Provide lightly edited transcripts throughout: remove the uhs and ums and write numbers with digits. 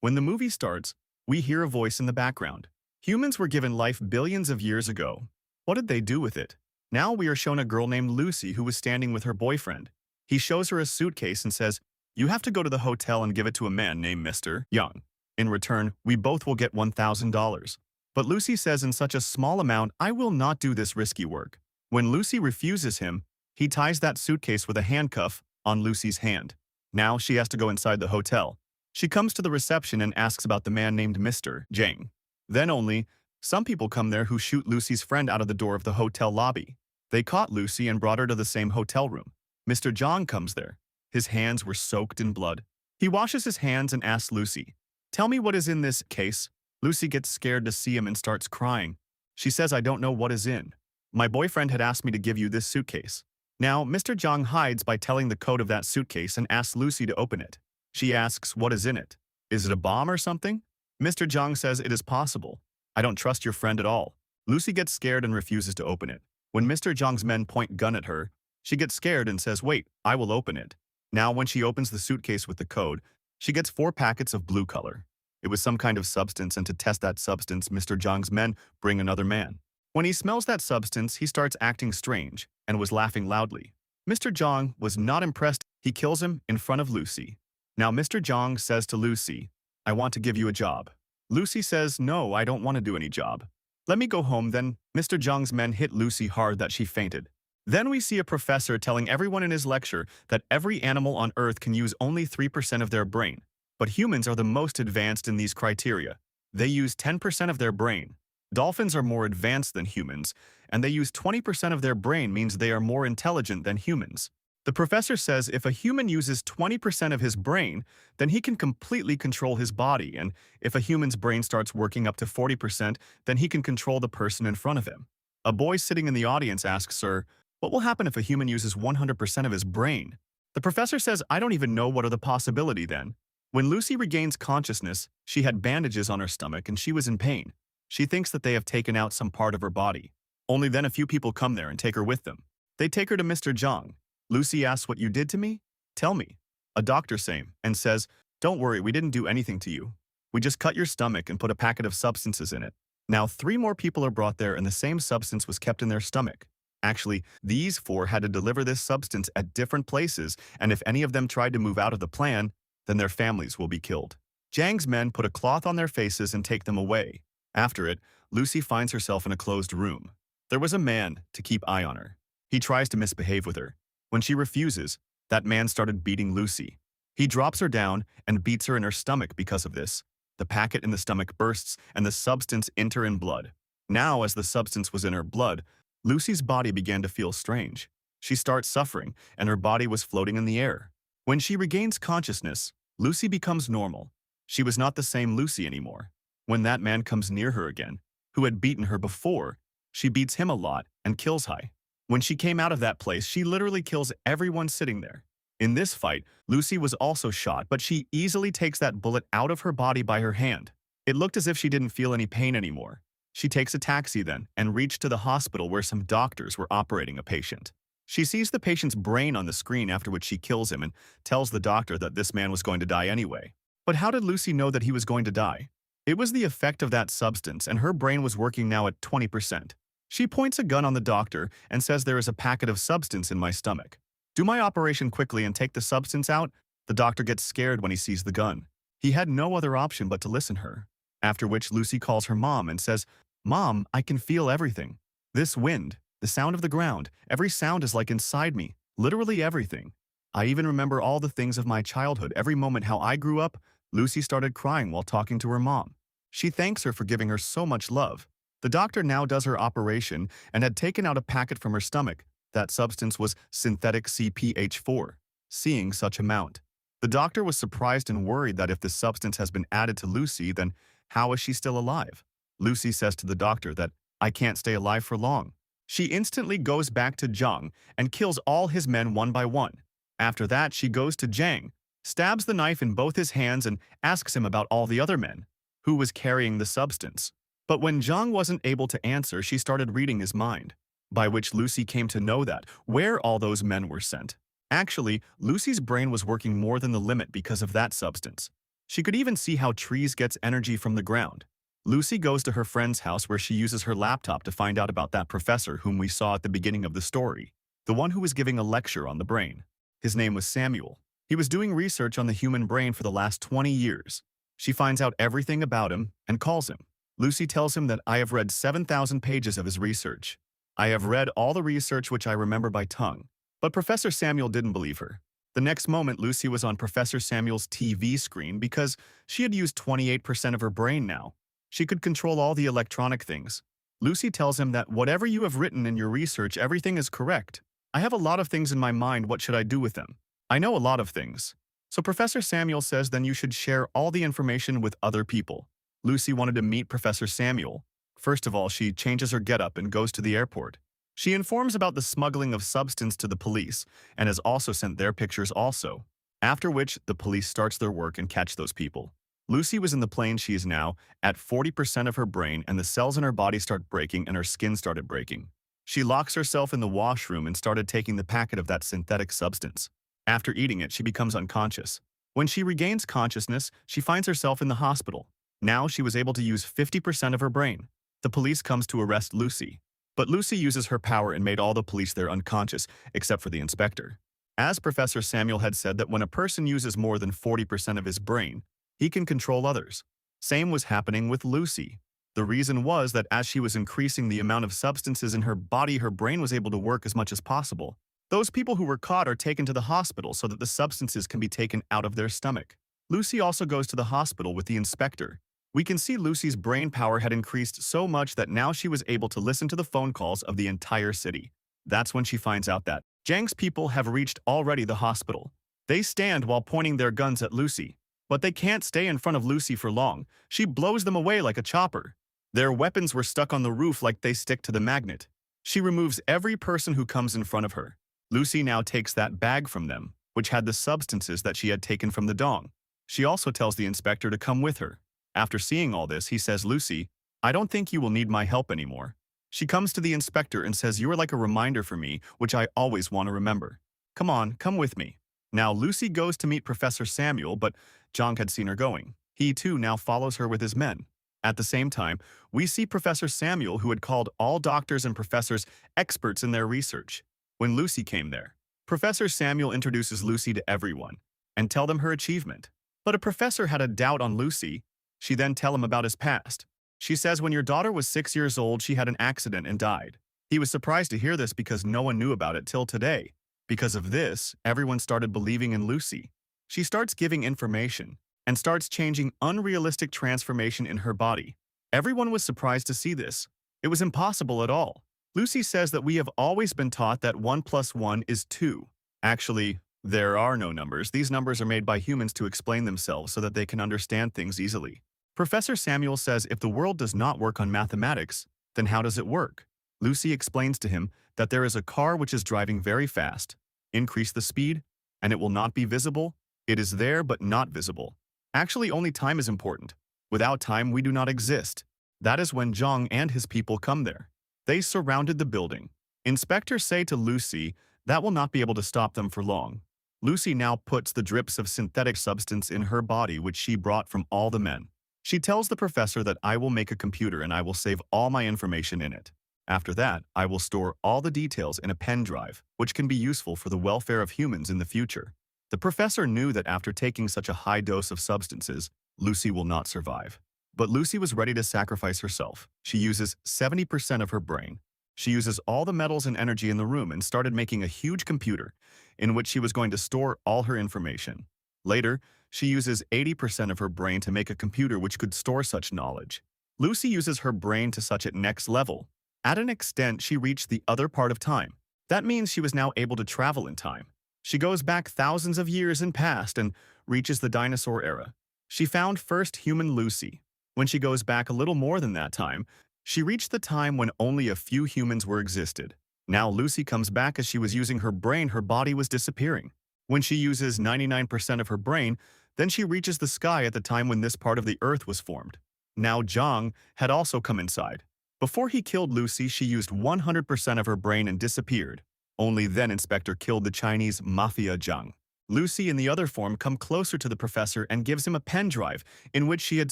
When the movie starts, we hear a voice in the background. Humans were given life billions of years ago. What did they do with it? Now we are shown a girl named Lucy who was standing with her boyfriend. He shows her a suitcase and says, "You have to go to the hotel and give it to a man named Mr. Young. In return, we both will get $1,000. But Lucy says in such a small amount, "I will not do this risky work." When Lucy refuses him, he ties that suitcase with a handcuff on Lucy's hand. Now she has to go inside the hotel. She comes to the reception and asks about the man named Mr. Jang. Then only, some people come there who shoot Lucy's friend out of the door of the hotel lobby. They caught Lucy and brought her to the same hotel room. Mr. Jang comes there. His hands were soaked in blood. He washes his hands and asks Lucy, "Tell me what is in this case." Lucy gets scared to see him and starts crying. She says, "I don't know what is in. My boyfriend had asked me to give you this suitcase." Now, Mr. Jang hides by telling the code of that suitcase and asks Lucy to open it. She asks, "What is in it? Is it a bomb or something?" Mr. Jang says, "It is possible. I don't trust your friend at all." Lucy gets scared and refuses to open it. When Mr. Jang's men point gun at her, she gets scared and says, "Wait, I will open it." Now, when she opens the suitcase with the code, she gets 4 packets of blue color. It was some kind of substance, and to test that substance, Mr. Jang's men bring another man. When he smells that substance, he starts acting strange and was laughing loudly. Mr. Jang was not impressed. He kills him in front of Lucy. Now Mr. Jang says to Lucy, "I want to give you a job." Lucy says, "No, I don't want to do any job. Let me go home." Then Mr. Jang's men hit Lucy hard that she fainted. Then we see a professor telling everyone in his lecture that every animal on Earth can use only 3% of their brain. But humans are the most advanced in these criteria. They use 10% of their brain. Dolphins are more advanced than humans, and they use 20% of their brain means they are more intelligent than humans. The professor says if a human uses 20% of his brain, then he can completely control his body, and if a human's brain starts working up to 40%, then he can control the person in front of him. A boy sitting in the audience asks, "Sir, what will happen if a human uses 100% of his brain?" The professor says, "I don't even know what are the possibility then." When Lucy regains consciousness, she had bandages on her stomach and she was in pain. She thinks that they have taken out some part of her body. Only then a few people come there and take her with them. They take her to Mr. Jang. Lucy asks, "What you did to me? Tell me." A doctor same and says, "Don't worry, we didn't do anything to you. We just cut your stomach and put a packet of substances in it." Now 3 more people are brought there and the same substance was kept in their stomach. Actually, these 4 had to deliver this substance at different places, and if any of them tried to move out of the plan, then their families will be killed. Jang's men put a cloth on their faces and take them away. After it, Lucy finds herself in a closed room. There was a man to keep eye on her. He tries to misbehave with her. When she refuses, that man started beating Lucy. He drops her down and beats her in her stomach because of this. The packet in the stomach bursts and the substance enter in blood. Now, as the substance was in her blood, Lucy's body began to feel strange. She starts suffering, and her body was floating in the air. When she regains consciousness, Lucy becomes normal. She was not the same Lucy anymore. When that man comes near her again, who had beaten her before, she beats him a lot and kills Hai. When she came out of that place, she literally kills everyone sitting there. In this fight, Lucy was also shot, but she easily takes that bullet out of her body by her hand. It looked as if she didn't feel any pain anymore. She takes a taxi then and reached to the hospital where some doctors were operating a patient. She sees the patient's brain on the screen, after which she kills him and tells the doctor that this man was going to die anyway. But how did Lucy know that he was going to die? It was the effect of that substance, and her brain was working now at 20%. She points a gun on the doctor and says, "There is a packet of substance in my stomach. Do my operation quickly and take the substance out." The doctor gets scared when he sees the gun. He had no other option but to listen her. After which Lucy calls her mom and says, "Mom, I can feel everything. This wind, the sound of the ground, every sound is like inside me, literally everything. I even remember all the things of my childhood, every moment how I grew up." Lucy started crying while talking to her mom. She thanks her for giving her so much love. The doctor now does her operation and had taken out a packet from her stomach. That substance was synthetic CPH4. Seeing such amount, the doctor was surprised and worried that if this substance has been added to Lucy, then how is she still alive? Lucy says to the doctor that, "I can't stay alive for long." She instantly goes back to Jang and kills all his men one by one. After that, she goes to Jang, stabs the knife in both his hands and asks him about all the other men, who was carrying the substance. But when Jang wasn't able to answer, she started reading his mind, by which Lucy came to know that where all those men were sent. Actually, Lucy's brain was working more than the limit because of that substance. She could even see how trees gets energy from the ground. Lucy goes to her friend's house where she uses her laptop to find out about that professor whom we saw at the beginning of the story, the one who was giving a lecture on the brain. His name was Samuel. He was doing research on the human brain for the last 20 years. She finds out everything about him and calls him. Lucy tells him that I have read 7,000 pages of his research. I have read all the research which I remember by tongue. But Professor Samuel didn't believe her. The next moment, Lucy was on Professor Samuel's TV screen because she had used 28% of her brain now. She could control all the electronic things. Lucy tells him that whatever you have written in your research, everything is correct. I have a lot of things in my mind, what should I do with them? I know a lot of things. So Professor Samuel says then you should share all the information with other people. Lucy wanted to meet Professor Samuel. First of all, she changes her getup and goes to the airport. She informs about the smuggling of substance to the police and has also sent their pictures also. After which, the police starts their work and catch those people. Lucy was in the plane. She is now at 40% of her brain and the cells in her body start breaking and her skin started breaking. She locks herself in the washroom and started taking the packet of that synthetic substance. After eating it, she becomes unconscious. When she regains consciousness, she finds herself in the hospital. Now she was able to use 50% of her brain. The police comes to arrest Lucy. But Lucy uses her power and made all the police there unconscious, except for the inspector. As Professor Samuel had said that when a person uses more than 40% of his brain, he can control others. Same was happening with Lucy. The reason was that as she was increasing the amount of substances in her body, her brain was able to work as much as possible. Those people who were caught are taken to the hospital so that the substances can be taken out of their stomach. Lucy also goes to the hospital with the inspector. We can see Lucy's brain power had increased so much that now she was able to listen to the phone calls of the entire city. That's when she finds out that Zhang's people have reached already the hospital. They stand while pointing their guns at Lucy. But they can't stay in front of Lucy for long. She blows them away like a chopper. Their weapons were stuck on the roof like they stick to the magnet. She removes every person who comes in front of her. Lucy now takes that bag from them, which had the substances that she had taken from the dong. She also tells the inspector to come with her. After seeing all this, he says, Lucy, I don't think you will need my help anymore. She comes to the inspector and says, you are like a reminder for me, which I always want to remember. Come on, come with me. Now Lucy goes to meet Professor Samuel, but Zhang had seen her going. He too now follows her with his men. At the same time, we see Professor Samuel, who had called all doctors and professors experts in their research. When Lucy came there, Professor Samuel introduces Lucy to everyone and tell them her achievement. But a professor had a doubt on Lucy. She then tell him about his past. She says when your daughter was 6 years old, she had an accident and died. He was surprised to hear this because no one knew about it till today. Because of this, everyone started believing in Lucy. She starts giving information and starts changing unrealistic transformation in her body. Everyone was surprised to see this. It was impossible at all. Lucy says that we have always been taught that 1 plus 1 is 2. Actually, there are no numbers. These numbers are made by humans to explain themselves so that they can understand things easily. Professor Samuel says if the world does not work on mathematics, then how does it work? Lucy explains to him that there is a car which is driving very fast. Increase the speed, and it will not be visible. It is there but not visible. Actually, only time is important. Without time, we do not exist. That is when Zhang and his people come there. They surrounded the building. Inspectors say to Lucy that will not be able to stop them for long. Lucy now puts the drips of synthetic substance in her body which she brought from all the men. She tells the professor that I will make a computer and I will save all my information in it. After that, I will store all the details in a pen drive, which can be useful for the welfare of humans in the future. The professor knew that after taking such a high dose of substances, Lucy will not survive. But Lucy was ready to sacrifice herself. She uses 70% of her brain. She uses all the metals and energy in the room and started making a huge computer in which she was going to store all her information. Later, she uses 80% of her brain to make a computer which could store such knowledge. Lucy uses her brain to such at next level. At an extent, she reached the other part of time. That means she was now able to travel in time. She goes back thousands of years in past and reaches the dinosaur era. She found first human Lucy. When she goes back a little more than that time, she reached the time when only a few humans were existed. Now Lucy comes back as she was using her brain, her body was disappearing. When she uses 99% of her brain, then she reaches the sky at the time when this part of the earth was formed. Now Zhang had also come inside. Before he killed Lucy, she used 100% of her brain and disappeared. Only then Inspector killed the Chinese mafia Zhang. Lucy in the other form come closer to the professor and gives him a pen drive in which she had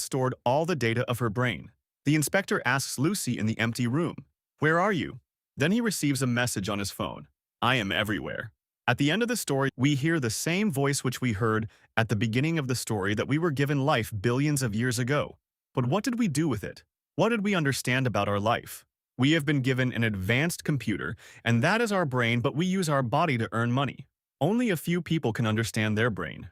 stored all the data of her brain. The inspector asks Lucy in the empty room, "Where are you?" Then he receives a message on his phone, "I am everywhere." At the end of the story, we hear the same voice which we heard at the beginning of the story that we were given life billions of years ago. But what did we do with it? What did we understand about our life? We have been given an advanced computer, and that is our brain, but we use our body to earn money. Only a few people can understand their brain.